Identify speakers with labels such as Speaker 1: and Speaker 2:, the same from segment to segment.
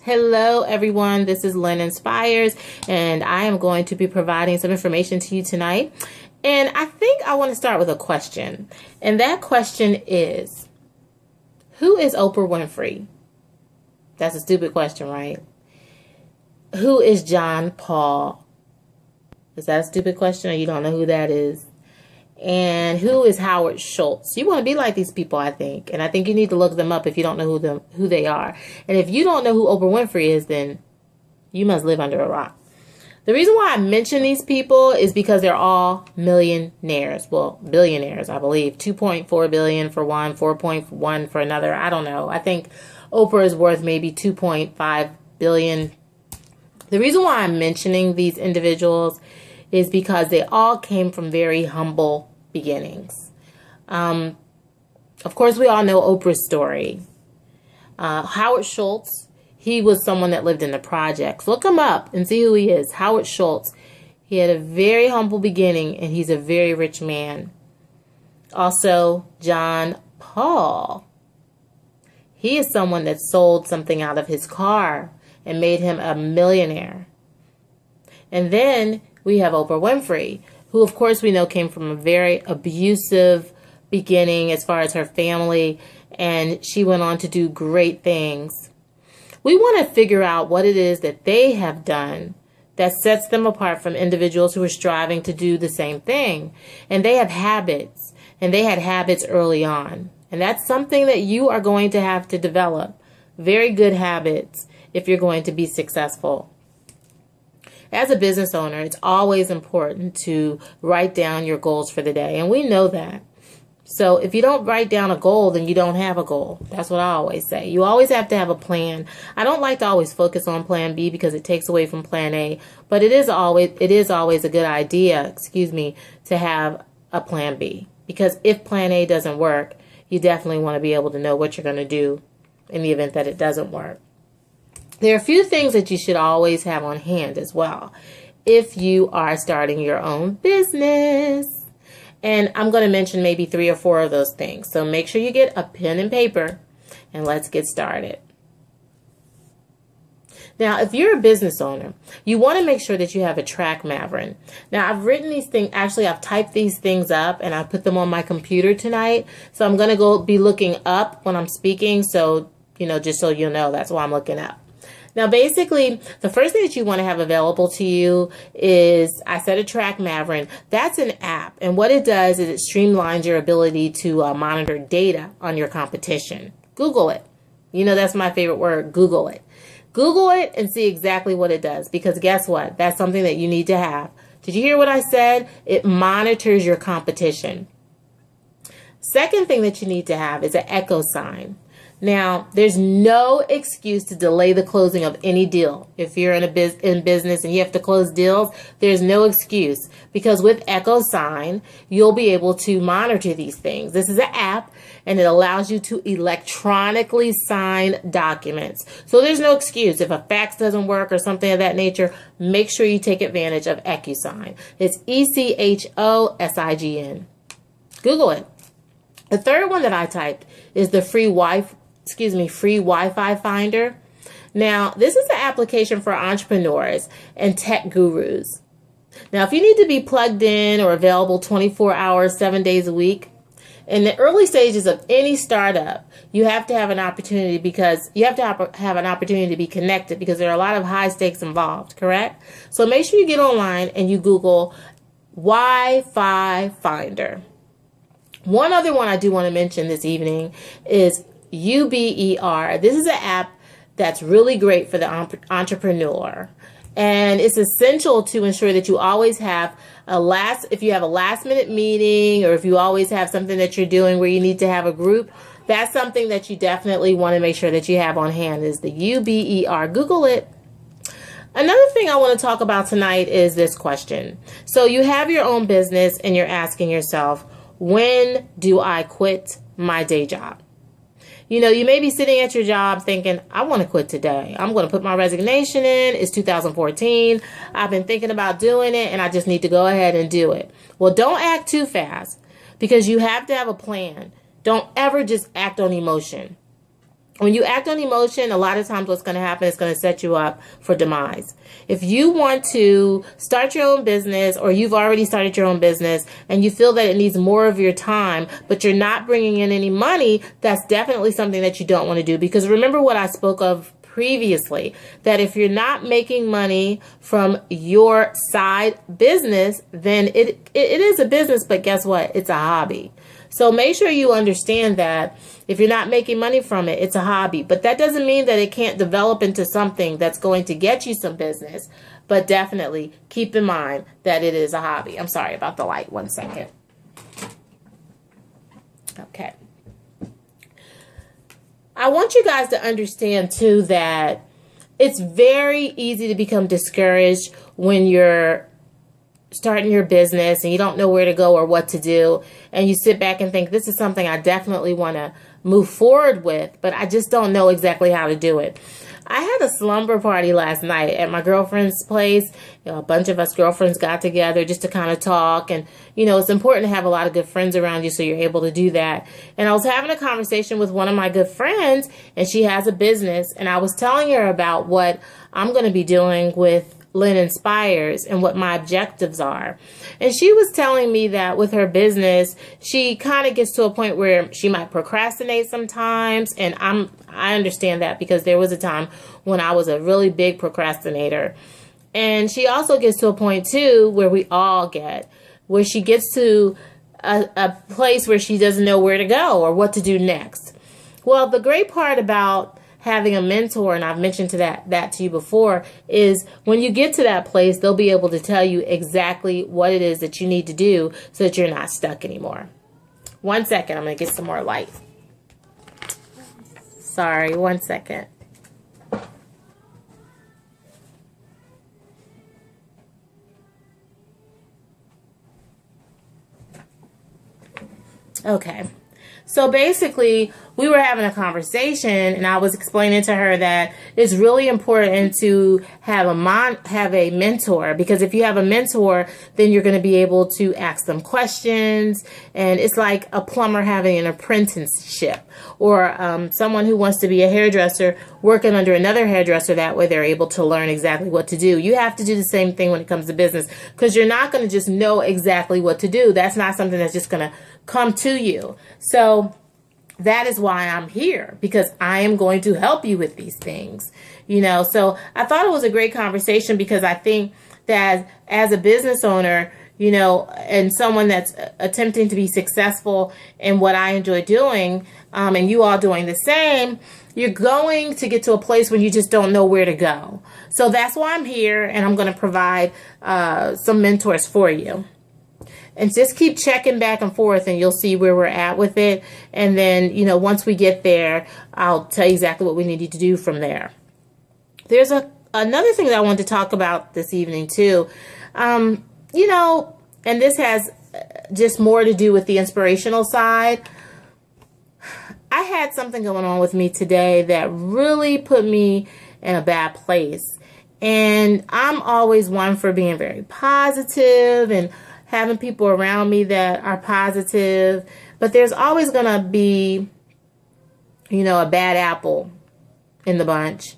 Speaker 1: Hello everyone, this is Lynn Inspires, and I am going to be providing some information to you tonight. And I think I want to start with a question. And that question is, who is Oprah Winfrey? That's a stupid question, right? Who is John Paul? Is that a stupid question, or you don't know who that is? And who is Howard Schultz? You want to be like these people, I think. And I think you need to look them up if you don't know who they are. And if you don't know who Oprah Winfrey is, then you must live under a rock. The reason why I mention these people is because they're all millionaires. Well, billionaires, I believe. 2.4 billion for one, 4.1 for another. I don't know. I think Oprah is worth maybe 2.5 billion. The reason why I'm mentioning these individuals is because they all came from very humble beginnings. Of course, we all know Oprah's story. Howard Schultz, he was someone that lived in the projects. Look him up and see who he is. Howard Schultz. He had a very humble beginning, and he's a very rich man. Also, John Paul. He is someone that sold something out of his car and made him a millionaire. And then we have Oprah Winfrey, who of course we know came from a very abusive beginning as far as her family, and she went on to do great things. We want to figure out what it is that they have done that sets them apart from individuals who are striving to do the same thing. And they have habits, and they had habits early on. And that's something that you are going to have to develop. Very good habits if you're going to be successful. As a business owner, it's always important to write down your goals for the day. And we know that. So if you don't write down a goal, then you don't have a goal. That's what I always say. You always have to have a plan. I don't like to always focus on plan B because it takes away from plan A. But it is always a good idea, to have a plan B. Because if plan A doesn't work, you definitely want to be able to know what you're going to do in the event that it doesn't work. There are a few things that you should always have on hand as well if you are starting your own business. And I'm going to mention maybe 3 or 4 of those things. So make sure you get a pen and paper and let's get started. Now, if you're a business owner, you want to make sure that you have a track maverick. Now, I've written these things, actually, I've typed these things up and I put them on my computer tonight. So I'm going to be looking up when I'm speaking. So, just so you know, that's why I'm looking up. Now, basically, the first thing that you want to have available to you is, I said a track maverick. That's an app. And what it does is it streamlines your ability to monitor data on your competition. Google it. That's my favorite word, Google it. Google it and see exactly what it does. Because guess what? That's something that you need to have. Did you hear what I said? It monitors your competition. Second thing that you need to have is an echo sign. Now, there's no excuse to delay the closing of any deal. If you're in business and you have to close deals, there's no excuse, because with Echo Sign, you'll be able to monitor these things. This is an app, and it allows you to electronically sign documents. So there's no excuse. If a fax doesn't work or something of that nature, make sure you take advantage of EchoSign. It's ECHOSIGN. Google it. The third one that I typed is the free Wi-Fi finder. Now, this is an application for entrepreneurs and tech gurus. Now, if you need to be plugged in or available 24 hours, 7 days a week, in the early stages of any startup, you have to have an opportunity to be connected, because there are a lot of high stakes involved, correct? So make sure you get online and you Google Wi-Fi finder. One other one I do want to mention this evening is Uber. This is an app that's really great for the entrepreneur. And it's essential to ensure that you always have if you have a last minute meeting, or if you always have something that you're doing where you need to have a group, that's something that you definitely want to make sure that you have on hand, is the Uber. Google it. Another thing I want to talk about tonight is this question. So you have your own business and you're asking yourself, when do I quit my day job? You may be sitting at your job thinking, I want to quit today. I'm going to put my resignation in. It's 2014. I've been thinking about doing it, and I just need to go ahead and do it. Well, don't act too fast, because you have to have a plan. Don't ever just act on emotion. When you act on emotion, a lot of times what's going to happen is going to set you up for demise. If you want to start your own business, or you've already started your own business and you feel that it needs more of your time, but you're not bringing in any money, that's definitely something that you don't want to do. Because remember what I spoke of previously, that if you're not making money from your side business, then it is a business, but guess what? It's a hobby. So make sure you understand that if you're not making money from it, it's a hobby. But that doesn't mean that it can't develop into something that's going to get you some business. But definitely keep in mind that it is a hobby. I'm sorry about the light. 1 second. Okay. I want you guys to understand too that it's very easy to become discouraged when you're starting your business and you don't know where to go or what to do, and you sit back and think, this is something I definitely want to move forward with, but I just don't know exactly how to do it. I had a slumber party last night at my girlfriend's place. A bunch of us girlfriends got together just to kind of talk, and it's important to have a lot of good friends around you so you're able to do that. And I was having a conversation with one of my good friends, and she has a business, and I was telling her about what I'm going to be doing with Lynn Inspires and what my objectives are. And she was telling me that with her business, she kind of gets to a point where she might procrastinate sometimes. And I understand that, because there was a time when I was a really big procrastinator. And she also gets to a point too where we all get, where she gets to a place where she doesn't know where to go or what to do next. Well, the great part about having a mentor, and I've mentioned that to you before, is when you get to that place, they'll be able to tell you exactly what it is that you need to do so that you're not stuck anymore. 1 second, I'm going to get some more light. Sorry, 1 second. Okay. So basically, we were having a conversation, and I was explaining to her that it's really important to have a mentor, because if you have a mentor, then you're going to be able to ask them questions, and it's like a plumber having an apprenticeship, or someone who wants to be a hairdresser working under another hairdresser. That way they're able to learn exactly what to do. You have to do the same thing when it comes to business, because you're not going to just know exactly what to do. That's not something that's just going to come to you. So that is why I'm here, because I am going to help you with these things, So I thought it was a great conversation, because I think that as a business owner, and someone that's attempting to be successful in what I enjoy doing, and you all doing the same, you're going to get to a place when you just don't know where to go. So that's why I'm here, and I'm going to provide some mentors for you. And just keep checking back and forth, and you'll see where we're at with it. And then, once we get there, I'll tell you exactly what we need to do from there. There's another thing that I wanted to talk about this evening, too. And this has just more to do with the inspirational side. I had something going on with me today that really put me in a bad place. And I'm always one for being very positive and having people around me that are positive, but there's always going to be, a bad apple in the bunch.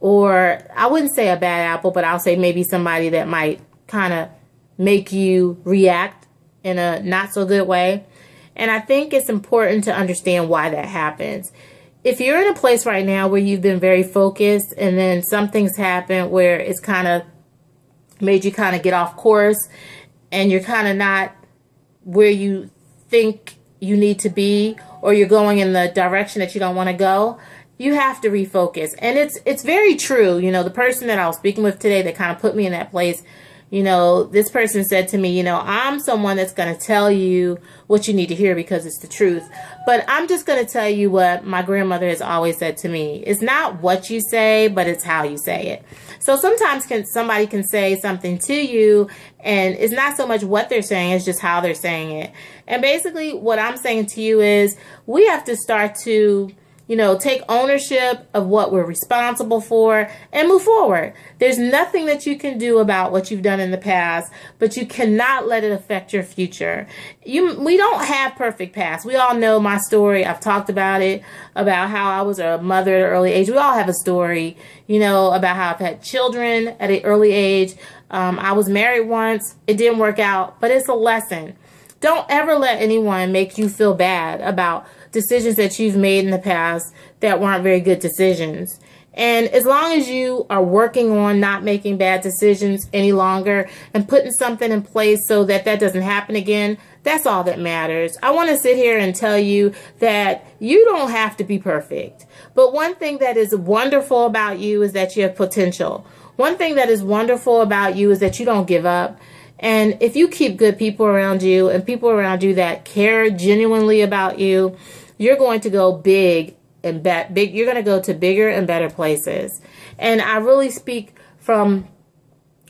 Speaker 1: Or I wouldn't say a bad apple, but I'll say maybe somebody that might kind of make you react in a not so good way. And I think it's important to understand why that happens. If you're in a place right now where you've been very focused, and then something's happened where it's kind of made you kind of get off course, and you're kind of not where you think you need to be, or you're going in the direction that you don't want to go, you have to refocus. And it's very true. The person that I was speaking with today that kind of put me in that place, this person said to me, I'm someone that's going to tell you what you need to hear because it's the truth. But I'm just going to tell you what my grandmother has always said to me. It's not what you say, but it's how you say it. So sometimes somebody can say something to you, and it's not so much what they're saying, it's just how they're saying it. And basically what I'm saying to you is we have to start to take ownership of what we're responsible for and move forward. There's nothing that you can do about what you've done in the past, but you cannot let it affect your future. We don't have perfect past. We all know my story. I've talked about it, about how I was a mother at an early age. We all have a story, about how I've had children at an early age. I was married once. It didn't work out, but it's a lesson. Don't ever let anyone make you feel bad about decisions that you've made in the past that weren't very good decisions. And as long as you are working on not making bad decisions any longer and putting something in place so that that doesn't happen again, that's all that matters. I want to sit here and tell you that you don't have to be perfect. But one thing that is wonderful about you is that you have potential. One thing that is wonderful about you is that you don't give up. And if you keep good people around you and people around you that care genuinely about you, you're going to go big and big. You're going to go to bigger and better places. And I really speak from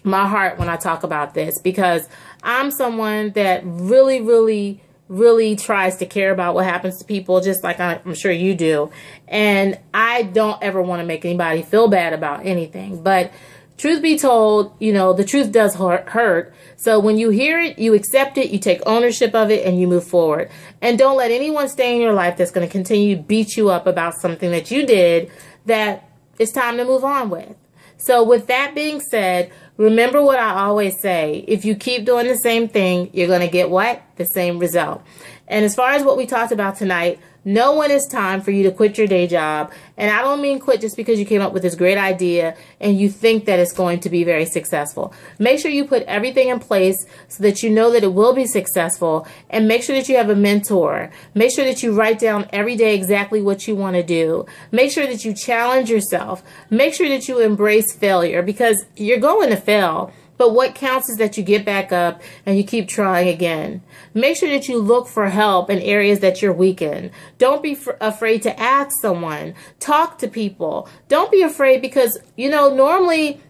Speaker 1: my heart when I talk about this, because I'm someone that really, really, really tries to care about what happens to people, just like I'm sure you do. And I don't ever want to make anybody feel bad about anything. But truth be told, the truth does hurt. So when you hear it, you accept it, you take ownership of it, and you move forward. And don't let anyone stay in your life that's going to continue to beat you up about something that you did that it's time to move on with. So with that being said, remember what I always say. If you keep doing the same thing, you're going to get what? The same result. And as far as what we talked about tonight, know when it's time for you to quit your day job. And I don't mean quit just because you came up with this great idea and you think that it's going to be very successful. Make sure you put everything in place so that you know that it will be successful, and make sure that you have a mentor. Make sure that you write down every day exactly what you want to do. Make sure that you challenge yourself. Make sure that you embrace failure, because you're going to fail. But what counts is that you get back up and you keep trying again. Make sure that you look for help in areas that you're weak in. Don't be afraid to ask someone. Talk to people. Don't be afraid, because, normally,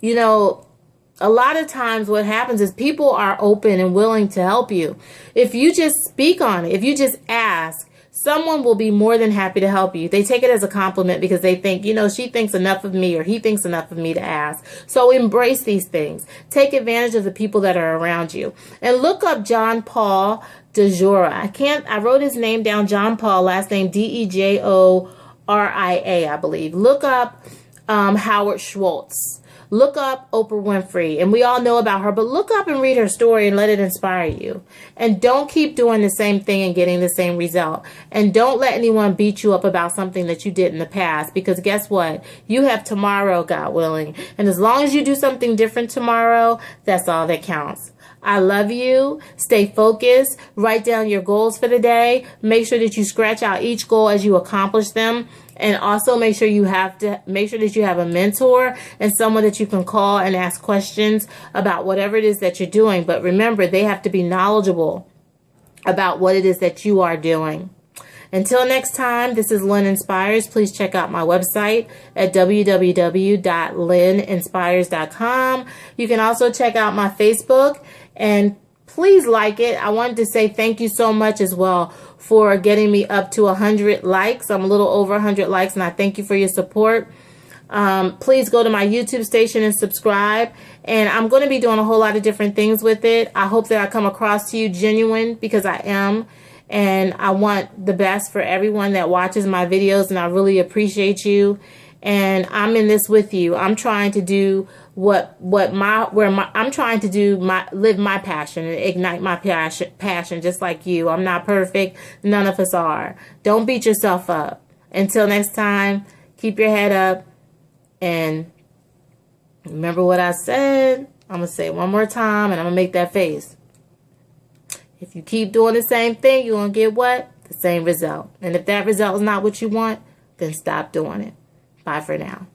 Speaker 1: a lot of times what happens is people are open and willing to help you. If you just speak on it, if you just ask, someone will be more than happy to help you. They take it as a compliment because they think, she thinks enough of me, or he thinks enough of me to ask. So embrace these things. Take advantage of the people that are around you. And look up John Paul DeJoria. I wrote his name down, John Paul, last name Dejoria, I believe. Look up Howard Schultz. Look up Oprah Winfrey, and we all know about her, but look up and read her story and let it inspire you. And don't keep doing the same thing and getting the same result. And don't let anyone beat you up about something that you did in the past, because guess what? You have tomorrow, God willing. And as long as you do something different tomorrow, that's all that counts. I love you. Stay focused. Write down your goals for the day. Make sure that you scratch out each goal as you accomplish them. And also make sure that you have a mentor and someone that you can call and ask questions about whatever it is that you're doing. But remember, they have to be knowledgeable about what it is that you are doing. Until next time, this is Lynn Inspires. Please check out my website at www.lyninspires.com. You can also check out my Facebook, and please like it. I wanted to say thank you so much as well for getting me up to 100 likes. I'm a little over 100 likes, and I thank you for your support. Please go to my YouTube station and subscribe. And I'm going to be doing a whole lot of different things with it. I hope that I come across to you genuine, because I am. And I want the best for everyone that watches my videos, and I really appreciate you. And I'm in this with you. I'm trying to do live my passion and ignite my passion just like you. I'm not perfect. None of us are. Don't beat yourself up. Until next time, keep your head up, and remember what I said. I'm going to say it one more time, and I'm going to make that face. If you keep doing the same thing, you're going to get what? The same result. And if that result is not what you want, then stop doing it. Bye for now.